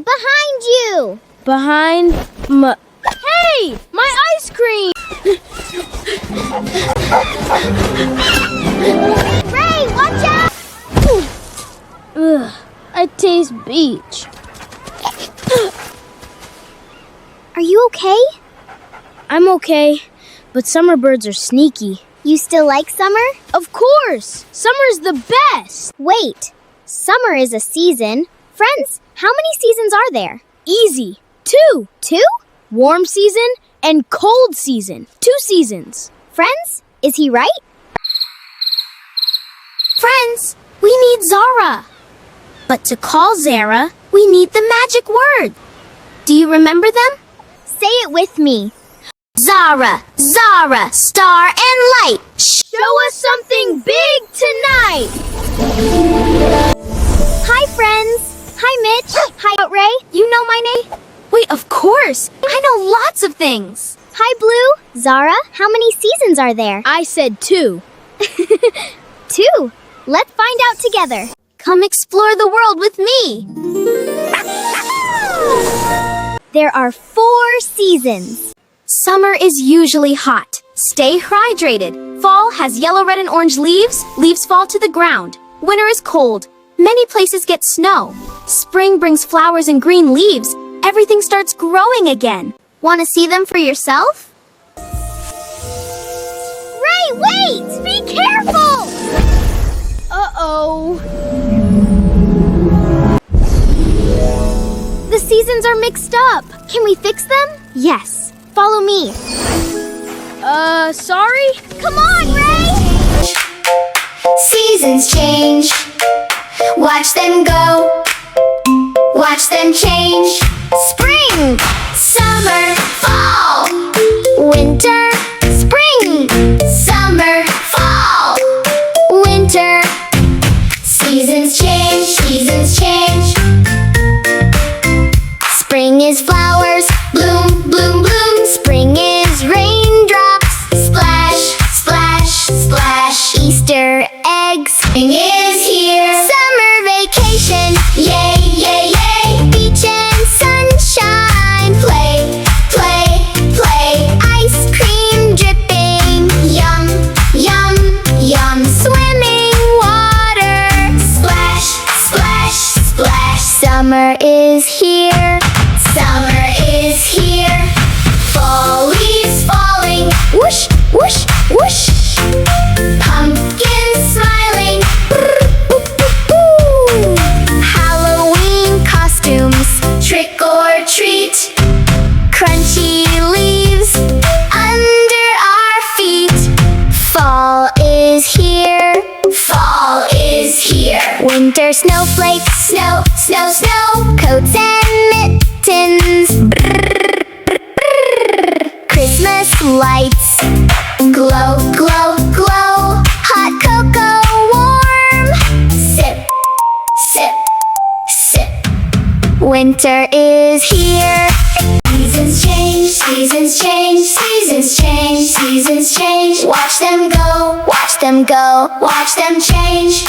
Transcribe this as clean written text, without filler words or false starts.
Behind you! Behind my... Hey! My ice cream! Ray, watch out! Ugh, I taste beach. Are you okay? I'm okay, but summer birds are sneaky. You still like summer? Of course! Summer's the best! Wait, summer is a season. Friends, how many seasons are there? Easy. 2. 2? Warm season and cold season. 2 seasons. Friends, is he right? Friends, we need Zara. But to call Zara, we need the magic word. Do you remember them? Say it with me. Zara, Zara, star and light. Show us something big tonight! Hi, friends. Hi, Mitch. Hi, Ray. You know my name? Wait, of course. I know lots of things. Hi, Blue. Zara, how many seasons are there? I said 2. 2. Let's find out together. Come explore the world with me. There are 4 seasons. Summer is usually hot. Stay hydrated. Fall has yellow, red, and orange leaves. Leaves fall to the ground. Winter is cold. Many places get snow. Spring brings flowers and green leaves. Everything starts growing again. Want to see them for yourself? Ray, wait! Be careful! Uh-oh. The seasons are mixed up. Can we fix them? Yes. Follow me. Sorry? Come on, Ray! Seasons change. Watch them go. Watch them change. Spring, summer, fall. Winter, spring, summer, fall. Winter. Seasons change, seasons change. Spring is flowers, bloom, bloom, bloom. Spring is raindrops, splash, splash, splash. Easter eggs, spring is here. Summer vacation, yay, yay, yay. Beach and sunshine, play, play, play. Ice cream dripping, yum, yum, yum. Swimming water, splash, splash, splash. Summer is here. Summer is here. Fall leaves falling. Whoosh, whoosh, whoosh. Pumpkins smiling. Brr, boo, boo, boo. Halloween costumes. Trick or treat. Crunchy leaves under our feet. Fall is here. Fall is here. Winter snowflakes. Snow, snow, snow. Coats and mittens. Christmas lights. Glow, glow, glow. Hot cocoa warm. Sip, sip, sip. Winter is here. Seasons change, seasons change, seasons change, seasons change. Watch them go, watch them go, watch them change.